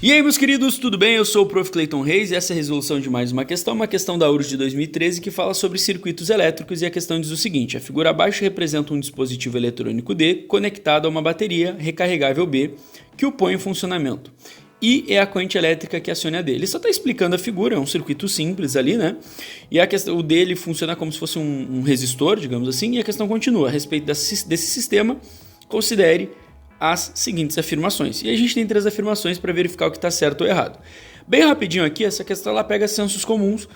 E aí, meus queridos, tudo bem? Eu sou o Prof. Clayton Reis e essa é a resolução de mais uma questão da URGS de 2013 que fala sobre circuitos elétricos e a questão diz o seguinte: a figura abaixo representa um dispositivo eletrônico D conectado a uma bateria recarregável B que o põe em funcionamento. I é a corrente elétrica que aciona a D. Ele só está explicando a figura, é um circuito simples ali, né? E a questão, o D ele funciona como se fosse um resistor, digamos assim, e a questão continua. A respeito desse sistema, considere as seguintes afirmações. E a gente tem 3 afirmações para verificar o que está certo ou errado. Bem rapidinho aqui, essa questão ela pega sensos comuns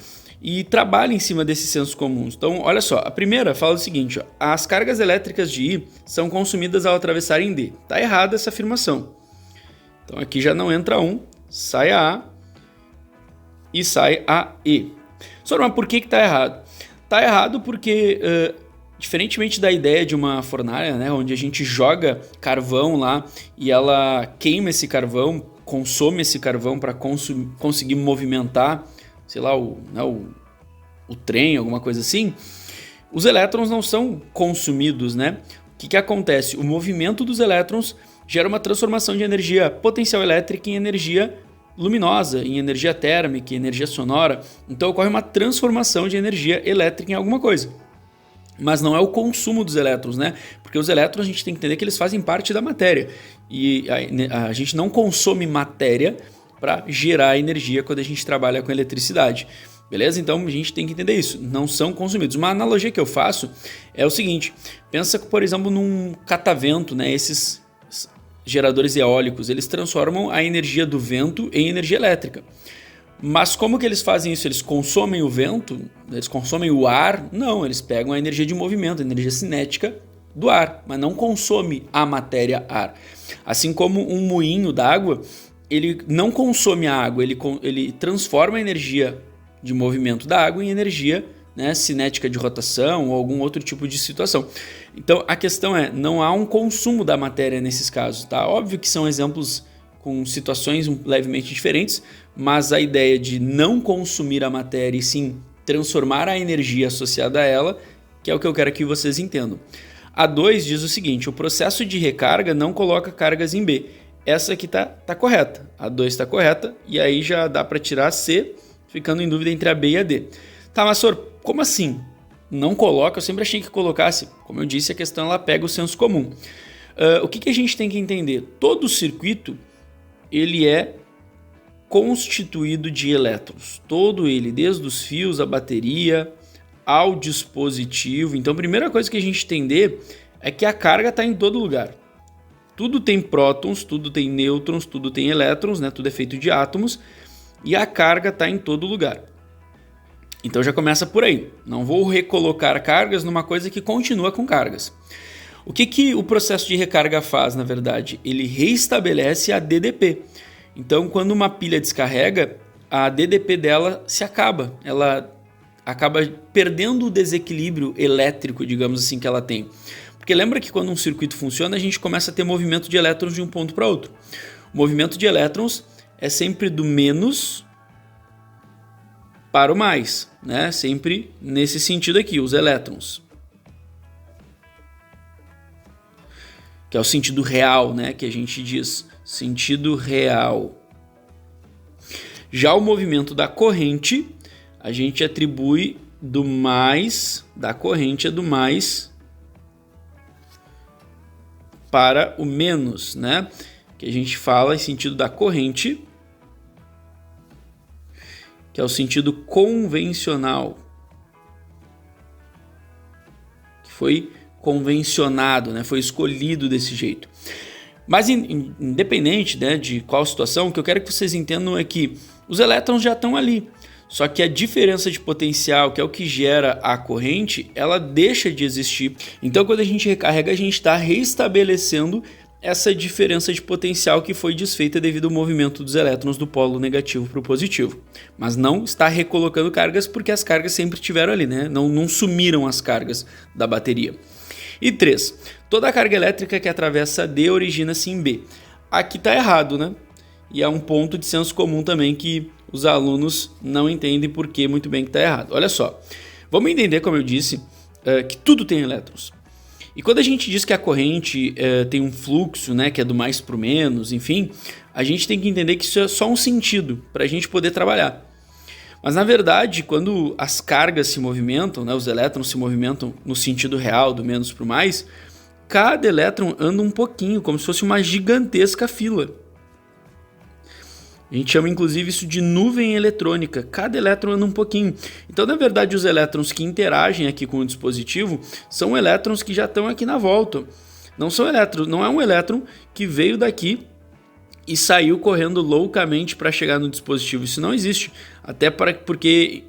e trabalha em cima desses sensos comuns. Então, olha só, a primeira fala o seguinte, ó, as cargas elétricas de I são consumidas ao atravessarem D. Está errada essa afirmação. Então aqui já não entra sai a A e sai a E. Só, mas por que está errado? Está errado porque... diferentemente da ideia de uma fornalha, né, onde a gente joga carvão lá e ela queima esse carvão, consome esse carvão para conseguir movimentar, sei lá, o trem, alguma coisa assim, os elétrons não são consumidos, né? O que acontece? O movimento dos elétrons gera uma transformação de energia potencial elétrica em energia luminosa, em energia térmica, em energia sonora. Então ocorre uma transformação de energia elétrica em alguma coisa. Mas não é o consumo dos elétrons, né? Porque os elétrons a gente tem que entender que eles fazem parte da matéria. E a gente não consome matéria para gerar energia quando a gente trabalha com eletricidade. Beleza? Então a gente tem que entender isso. Não são consumidos. Uma analogia que eu faço é o seguinte. Pensa, por exemplo, num catavento, né? Esses geradores eólicos, eles transformam a energia do vento em energia elétrica. Mas como que eles fazem isso? Eles consomem o vento? Eles consomem o ar? Não, eles pegam a energia de movimento, a energia cinética do ar, mas não consome a matéria ar. Assim como um moinho d'água, ele não consome a água, ele transforma a energia de movimento da água em energia, né, cinética de rotação ou algum outro tipo de situação. Então a questão é, não há um consumo da matéria nesses casos, tá? Óbvio que são exemplos com situações levemente diferentes, mas a ideia de não consumir a matéria e sim transformar a energia associada a ela, que é o que eu quero que vocês entendam. A 2 diz o seguinte, o processo de recarga não coloca cargas em B. Essa aqui tá correta, a 2 está correta, e aí já dá para tirar a C, ficando em dúvida entre a B e a D. Tá, mas senhor, como assim? Não coloca, eu sempre achei que colocasse. Como eu disse, a questão ela pega o senso comum. O que a gente tem que entender? Todo circuito ele é constituído de elétrons, todo ele, desde os fios, a bateria, ao dispositivo. Então a primeira coisa que a gente entender é que a carga está em todo lugar. Tudo tem prótons, tudo tem nêutrons, tudo tem elétrons, né? Tudo é feito de átomos e a carga está em todo lugar. Então já começa por aí. Não vou recolocar cargas numa coisa que continua com cargas. O que o processo de recarga faz, na verdade? Ele reestabelece a DDP. Então, quando uma pilha descarrega, a DDP dela se acaba. Ela acaba perdendo o desequilíbrio elétrico, digamos assim, que ela tem. Porque lembra que quando um circuito funciona, a gente começa a ter movimento de elétrons de um ponto para outro. O movimento de elétrons é sempre do menos para o mais, né? Sempre nesse sentido aqui, os elétrons. Que é o sentido real, né? Que a gente diz, sentido real. Já o movimento da corrente, a gente atribui do mais, da corrente é do mais para o menos, né? Que a gente fala em sentido da corrente, que é o sentido convencional, que foi convencionado, né? Foi escolhido desse jeito. Mas independente, né, de qual situação, o que eu quero que vocês entendam é que os elétrons já estão ali. Só que a diferença de potencial, que é o que gera a corrente, ela deixa de existir. Então quando a gente recarrega, a gente está reestabelecendo essa diferença de potencial que foi desfeita devido ao movimento dos elétrons do polo negativo para o positivo. Mas não está recolocando cargas porque as cargas sempre estiveram ali, né? Não sumiram as cargas da bateria. E 3. Toda a carga elétrica que atravessa D origina-se em B. Aqui está errado, né? E é um ponto de senso comum também que os alunos não entendem por que muito bem que está errado. Olha só, vamos entender, como eu disse, que tudo tem elétrons. E quando a gente diz que a corrente tem um fluxo, né, que é do mais para o menos, enfim, a gente tem que entender que isso é só um sentido para a gente poder trabalhar. Mas na verdade, quando as cargas se movimentam, né, os elétrons se movimentam no sentido real, do menos para o mais, cada elétron anda um pouquinho, como se fosse uma gigantesca fila. A gente chama inclusive isso de nuvem eletrônica. Cada elétron anda um pouquinho. Então, na verdade, os elétrons que interagem aqui com o dispositivo são elétrons que já estão aqui na volta. Não é um elétron que veio daqui e saiu correndo loucamente para chegar no dispositivo. Isso não existe. Até porque,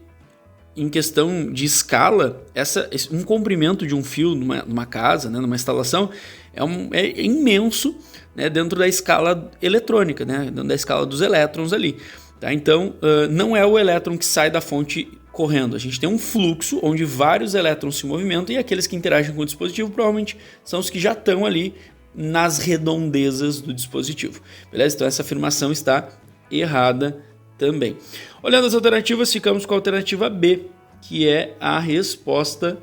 em questão de escala, um comprimento de um fio numa casa, né, numa instalação, é imenso, né, dentro da escala eletrônica, né, dentro da escala dos elétrons ali. Tá? Então, não é o elétron que sai da fonte correndo. A gente tem um fluxo onde vários elétrons se movimentam e aqueles que interagem com o dispositivo provavelmente são os que já estão ali nas redondezas do dispositivo. Beleza? Então, essa afirmação está errada também. Olhando as alternativas, ficamos com a alternativa B, que é a resposta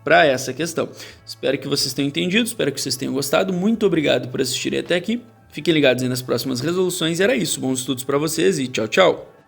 para essa questão. Espero que vocês tenham entendido, espero que vocês tenham gostado. Muito obrigado por assistirem até aqui. Fiquem ligados aí nas próximas resoluções. Era isso, bons estudos para vocês e tchau, tchau!